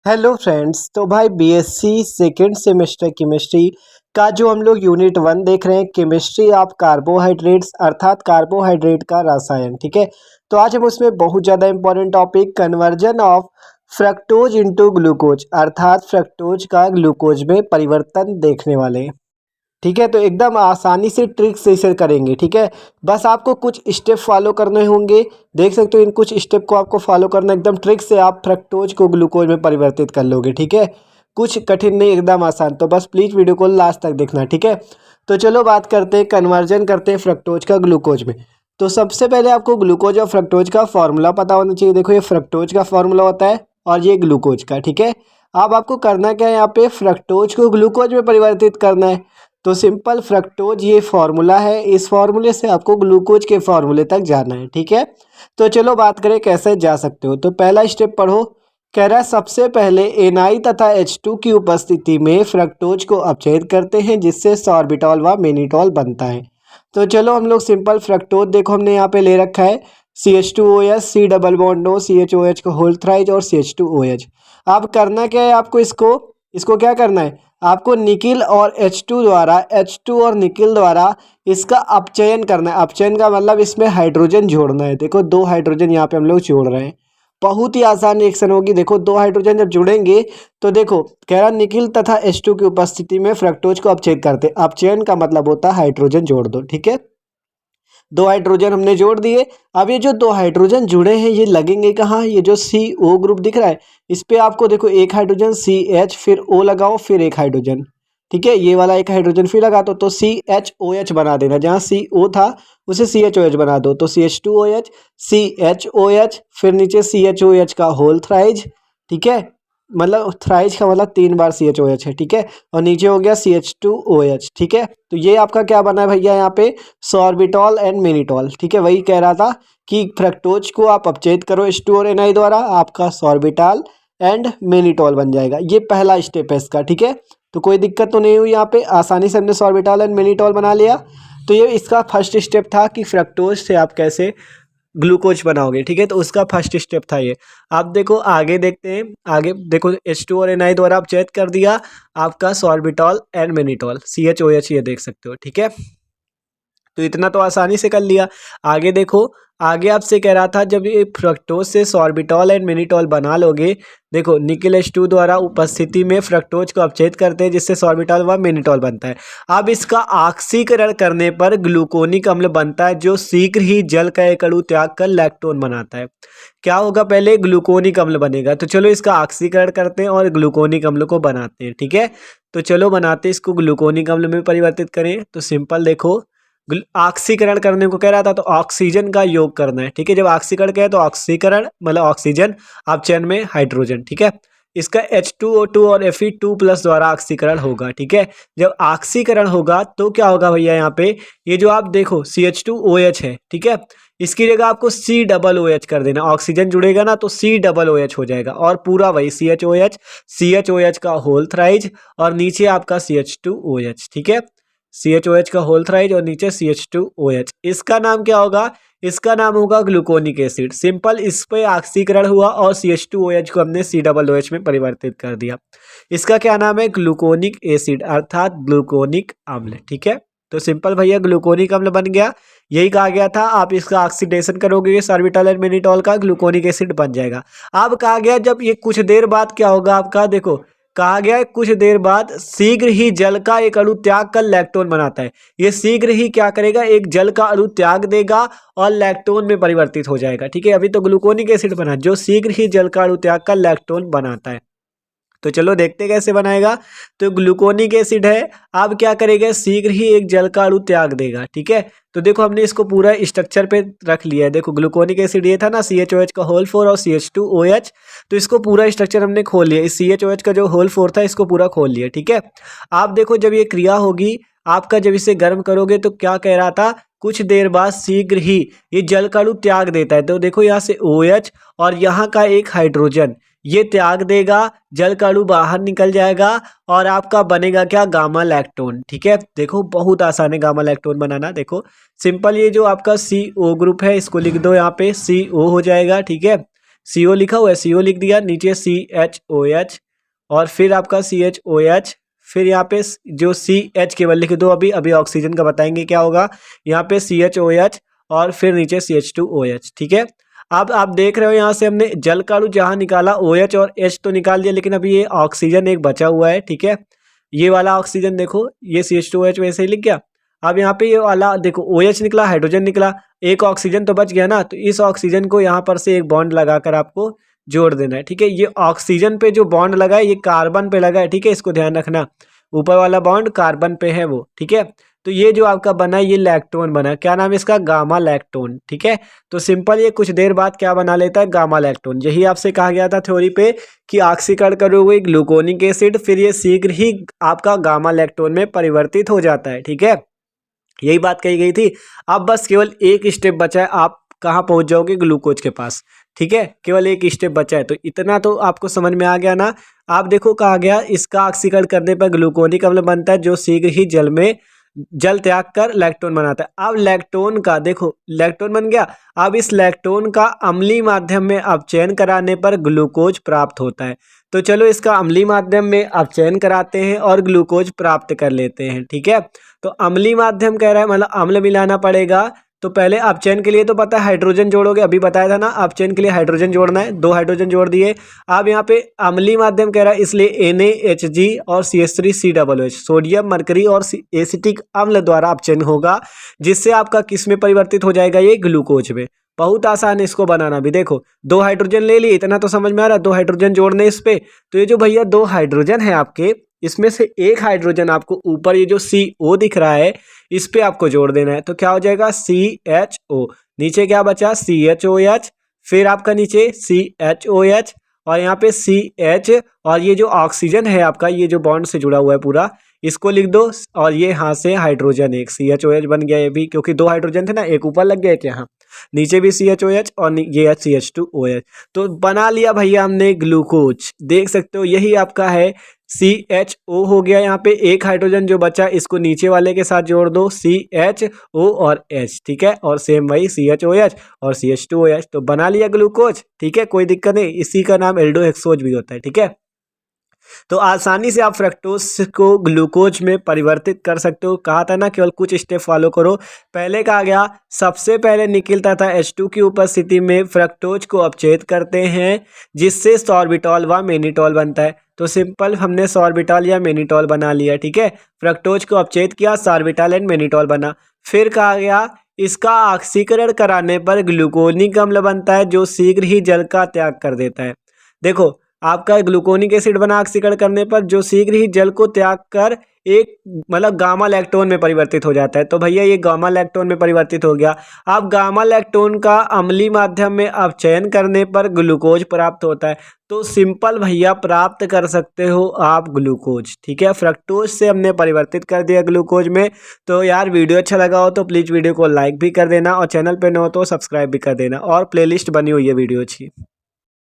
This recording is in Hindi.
Hello friends. तो भाई बीएससी सेकेंड सेमेस्टर केमिस्ट्री का जो हम लोग यूनिट 1 देख रहे हैं, केमिस्ट्री ऑफ कार्बोहाइड्रेट्स अर्थात कार्बोहाइड्रेट का रसायन। ठीक है, तो आज हम उसमें बहुत ज़्यादा important topic conversion of fructose into glucose अर्थात फ्रक्टोज का ग्लूकोज में परिवर्तन देखने वाले हैं। ठीक है, तो एकदम आसानी से ट्रिक से इसे करेंगे। ठीक है, बस आपको कुछ स्टेप फॉलो करने होंगे। देख सकते हो इन कुछ स्टेप को आपको फॉलो करना, एकदम ट्रिक से आप फ्रक्टोज को ग्लूकोज में परिवर्तित कर लोगे। ठीक है, कुछ कठिन नहीं, एकदम आसान। तो बस प्लीज़ वीडियो को लास्ट तक देखना। ठीक है, तो चलो बात करते हैं, कन्वर्जन करते हैं फ्रक्टोज का ग्लूकोज में। तो सबसे पहले आपको ग्लूकोज और फ्रक्टोज का फॉर्मूला पता होना चाहिए। देखो, ये फ्रक्टोज का फॉर्मूला होता है और ये ग्लूकोज का। ठीक है, अब आपको करना क्या है, यहाँ पे फ्रक्टोज को ग्लूकोज में परिवर्तित करना है। तो सिंपल फ्रक्टोज ये फार्मूला है, इस फार्मूले से आपको ग्लूकोज के फार्मूले तक जाना है। ठीक है, तो चलो बात करें कैसे जा सकते हो। तो पहला स्टेप पढ़ो। कह रहा है सबसे पहले एनआई तथा H2 की उपस्थिति में फ्रक्टोज को अपचयित करते हैं, जिससे सॉर्बिटॉल व मेनिटॉल बनता है। तो चलो हम लोग सिंपल फ्रक्टोज, देखो हमने यहाँ पे ले रखा है CH2OH, C double bond no, CHOH को होल थ्राइज और CH2OH। अब करना क्या है आपको, इसको क्या करना है, आपको निकिल और H2 और निकिल द्वारा इसका अपचयन करना है। अपचयन का मतलब इसमें हाइड्रोजन जोड़ना है। देखो, दो हाइड्रोजन यहाँ पे हम लोग जोड़ रहे हैं। बहुत ही आसान रिएक्शन होगी। देखो, दो हाइड्रोजन जब जुड़ेंगे तो देखो कह रहा निकिल तथा H2 की उपस्थिति में फ्रक्टोज को अपचयित करते। अपचयन का मतलब होता है हाइड्रोजन जोड़ दो। ठीक है, दो हाइड्रोजन हमने जोड़ दिए। अब ये जो दो हाइड्रोजन जुड़े हैं ये लगेंगे कहाँ, ये जो CO ग्रुप दिख रहा है इस पे आपको देखो एक हाइड्रोजन CH, फिर O लगाओ, फिर एक हाइड्रोजन। ठीक है, ये वाला एक हाइड्रोजन फिर लगा दो, तो CHOH बना देना। जहाँ CO था उसे CHOH बना दो, तो CH2OH, CHOH, फिर नीचे CHOH का होल थ्राइज। ठीक है, मतलब थ्राइज का मतलब 3 बार CHOH है। ठीक है, और नीचे हो गया CH2OH। ठीक है, तो ये आपका क्या बना है भैया, यहाँ पे सॉर्बिटॉल एंड मेनिटॉल। ठीक है, वही कह रहा था कि फ्रक्टोज को आप अपचयित करो H2 और NI द्वारा, आपका सॉर्बिटॉल एंड मेनिटॉल बन जाएगा। ये पहला स्टेप है इसका। ठीक है, तो कोई दिक्कत तो नहीं हुई, यहाँ पे आसानी से हमने सॉर्बिटॉल एंड मेनिटॉल बना लिया। तो ये इसका फर्स्ट स्टेप था कि फ्रक्टोज से आप कैसे ग्लूकोज बनाओगे। ठीक है, तो उसका फर्स्ट स्टेप था ये। आप देखो आगे देखते हैं, आगे देखो H2 और NI द्वारा अपचयित कर दिया आपका सॉर्बिटॉल एंड मेनिटॉल, CHOH, ये देख सकते हो। ठीक है, तो इतना तो आसानी से कर लिया। आगे देखो, आगे आपसे कह रहा था जब ये फ्रक्टोज से सॉर्बिटॉल एंड मेनिटॉल बना लोगे, देखो निकिल H2 द्वारा उपस्थिति में फ्रक्टोज को अपचयित करते हैं, जिससे सॉर्बिटॉल व मेनिटॉल बनता है। अब इसका ऑक्सीकरण करने पर ग्लूकोनिक अम्ल बनता है, जो शीघ्र ही जल का एक अणु त्याग कर लैक्टोन बनाता है। क्या होगा, पहले ग्लूकोनिक अम्ल बनेगा। तो चलो इसका ऑक्सीकरण करते हैं और ग्लूकोनिक अम्ल को बनाते हैं। ठीक है, तो चलो बनाते हैं, इसको ग्लूकोनिक अम्ल में परिवर्तित करें। तो सिंपल देखो, ऑक्सीकरण करने को कह रहा था तो ऑक्सीजन का योग करना है। ठीक है, जब ऑक्सीकरण कहे तो ऑक्सीकरण मतलब ऑक्सीजन, अपचयन में हाइड्रोजन। ठीक है, इसका H2O2 और Fe2+ द्वारा ऑक्सीकरण होगा। ठीक है, जब ऑक्सीकरण होगा तो क्या होगा भैया, यहाँ पे ये जो आप देखो CH2OH है। ठीक है, इसकी जगह आपको C OOH कर देना। ऑक्सीजन जुड़ेगा ना तो C OOH हो जाएगा, और पूरा वही CHOH का होल थ्राइज और नीचे आपका CH2OH। ठीक है, CHOH का होल थ्राइज और नीचे CH2OH। इसका नाम क्या होगा, इसका नाम होगा ग्लूकोनिक एसिड। सिंपल, इस पे ऑक्सीकरण हुआ और CH2OH को हमने COOH में परिवर्तित कर दिया। इसका क्या नाम है, ग्लूकोनिक एसिड अर्थात ग्लूकोनिक अम्ल। ठीक है, तो सिंपल भैया ग्लूकोनिक अम्ल बन गया। यही कहा गया था, आप इसका ऑक्सीडेशन करोगे सॉर्बिटॉल एंड मेनिटॉल का, ग्लूकोनिक एसिड बन जाएगा। अब कहा गया जब ये कुछ देर बाद क्या होगा आपका, देखो कहा गया है कुछ देर बाद शीघ्र ही जल का एक अणु त्याग कर लैक्टोन बनाता है। ये शीघ्र ही क्या करेगा, एक जल का अणु त्याग देगा और लैक्टोन में परिवर्तित हो जाएगा। ठीक है, अभी तो ग्लूकोनिक एसिड बना, जो शीघ्र ही जल का अणु त्याग कर लैक्टोन बनाता है। तो चलो देखते कैसे बनाएगा। तो ग्लूकोनिक एसिड है, अब क्या करेगा, शीघ्र ही एक जल का अणु त्याग देगा। ठीक है, तो देखो हमने इसको पूरा स्ट्रक्चर पे रख लिया है। देखो ग्लूकोनिक एसिड ये था ना, CHOH का होल 4 और CH2OH, तो इसको पूरा स्ट्रक्चर हमने खोल लिया। इस CHOH का जो होल 4 था इसको पूरा खोल लिया। ठीक है, आप देखो जब ये क्रिया होगी आपका, जब इसे गर्म करोगे तो क्या कह रहा था, कुछ देर बाद शीघ्र ही ये जल का अणु त्याग देता है। तो देखो यहाँ से OH और यहाँ का एक हाइड्रोजन ये त्याग देगा, जल का अणु बाहर निकल जाएगा और आपका बनेगा क्या, गामा लैक्टोन। ठीक है, देखो बहुत आसान है गामा लैक्टोन बनाना। देखो सिंपल, ये जो आपका CO ग्रुप है इसको लिख दो, यहाँ पे CO हो जाएगा। ठीक है, CO लिखा हुआ है, CO लिख दिया, नीचे CHOH और फिर आपका CHOH, फिर यहाँ पे जो CH केवल लिख दो। अभी अभी ऑक्सीजन का बताएंगे क्या होगा। यहाँ पे CHOH और फिर नीचे CH2OH, ठीक है। अब आप देख रहे हो यहाँ से हमने जल का अणु जहाँ निकाला OH और H तो निकाल दिया, लेकिन अभी ये ऑक्सीजन एक बचा हुआ है, ठीक है। ये वाला ऑक्सीजन देखो, ये CH2OH वैसे ही लिख गया। अब यहाँ पे ये वाला देखो OH निकला, हाइड्रोजन निकला, एक ऑक्सीजन तो बच गया ना। तो इस ऑक्सीजन को यहाँ पर से एक बॉन्ड लगाकर आपको जोड़ देना है, ठीक है। ये ऑक्सीजन पे जो बॉन्ड लगा है ये कार्बन पे लगा है, ठीक है, इसको ध्यान रखना। ऊपर वाला बॉन्ड कार्बन पे है वो, ठीक है। तो ये जो आपका बना है ये लैक्टोन बना, क्या नाम है इसका, गामा लैक्टोन, ठीक है। तो सिंपल ये कुछ देर बाद क्या बना लेता है, गामा लैक्टोन। यही आपसे कहा गया था थ्योरी पे कि ऑक्सीकरण करोगे ग्लूकोनिक एसिड, फिर ये शीघ्र ही आपका गामा लैक्टोन में परिवर्तित हो जाता है, ठीक है। यही बात कही गई थी। अब बस केवल एक स्टेप बचा है, आप कहाँ पहुंच जाओगे, ग्लूकोज के पास, ठीक है। केवल एक स्टेप बचा है, तो इतना तो आपको समझ में आ गया ना। आप देखो कहा गया इसका ऑक्सीकरण करने पर ग्लूकोनिक अम्ल बनता है जो शीघ्र ही जल त्याग कर लैक्टोन बनाता है। अब लैक्टोन का देखो, लैक्टोन बन गया। अब इस लैक्टोन का अम्लीय माध्यम में अपचयन कराने पर ग्लूकोज प्राप्त होता है। तो चलो इसका अम्लीय माध्यम में अपचयन कराते हैं और ग्लूकोज प्राप्त कर लेते हैं, ठीक है। तो अम्लीय माध्यम कह रहा है मतलब अम्ल मिलाना पड़ेगा। तो पहले अपचयन के लिए तो पता है हाइड्रोजन जोड़ोगे, अभी बताया था ना, अपचयन के लिए हाइड्रोजन जोड़ना है, 2 हाइड्रोजन जोड़ दिए। अब यहाँ पे अम्लीय माध्यम कह रहा है, इसलिए NaHG और CH3COOH सोडियम मरकरी और एसिटिक अम्ल द्वारा अपचयन होगा, जिससे आपका किस में परिवर्तित हो जाएगा, ये ग्लूकोज में। बहुत आसान है इसको बनाना भी। देखो 2 हाइड्रोजन ले लिए, इतना तो समझ में आ रहा है, 2 हाइड्रोजन जोड़ने इस पे। तो ये जो भैया 2 हाइड्रोजन है आपके, इसमें से एक हाइड्रोजन आपको ऊपर ये जो CO दिख रहा है इस पे आपको जोड़ देना है। तो क्या हो जाएगा, CHO, नीचे क्या बचा, CHOH, फिर आपका नीचे CHOH और यहाँ पे CH, और ये जो ऑक्सीजन है आपका, ये जो बॉन्ड से जुड़ा हुआ है पूरा, इसको लिख दो। और ये यहाँ से हाइड्रोजन एक CHOH बन गया ये भी, क्योंकि 2 हाइड्रोजन थे ना, एक ऊपर लग गया, एक यहाँ नीचे भी CHOH और ये CH2OH। तो बना लिया भैया हमने ग्लूकोज, देख सकते हो यही आपका है। CHO हो गया, यहाँ पे एक हाइड्रोजन जो बचा इसको नीचे वाले के साथ जोड़ दो, CHO और H, ठीक है। और सेम वही CHOH और CH2OH, तो बना लिया ग्लूकोज, ठीक है, कोई दिक्कत नहीं। इसी का नाम एल्डोहेक्सोज भी होता है, ठीक है। तो आसानी से आप फ्रक्टोज को ग्लूकोज में परिवर्तित कर सकते हो। कहा था ना केवल कुछ स्टेप फॉलो करो। पहले कहा गया सबसे पहले निकलता था H2 की उपस्थिति में फ्रक्टोज को अपचयित करते हैं, जिससे सॉर्बिटॉल व मेनिटॉल बनता है। तो सिंपल हमने सॉर्बिटॉल या मेनिटॉल बना लिया, ठीक है। फ्रक्टोज को अपचयित किया, सॉर्बिटॉल एंड मेनिटॉल बना। फिर कहा गया इसका ऑक्सीकरण कराने पर ग्लूकोनिक अम्ल बनता है जो शीघ्र ही जल का त्याग कर देता है। देखो आपका ग्लूकोनिक एसिड बना ऑक्सीकरण करने पर जो शीघ्र ही जल को त्याग कर एक मतलब गामा लैक्टोन में परिवर्तित हो जाता है। तो भैया ये गामा लैक्टोन में परिवर्तित हो गया। अब गामा लैक्टोन का अम्लीय माध्यम में अपचयन करने पर ग्लूकोज प्राप्त होता है। तो सिंपल भैया प्राप्त कर सकते हो आप ग्लूकोज, ठीक है। फ्रक्टोज से हमने परिवर्तित कर दिया ग्लूकोज में। तो यार वीडियो अच्छा लगा हो तो प्लीज़ वीडियो को लाइक भी कर देना और चैनल पे न हो तो सब्सक्राइब भी कर देना, और प्लेलिस्ट बनी हुई है वीडियो अच्छी।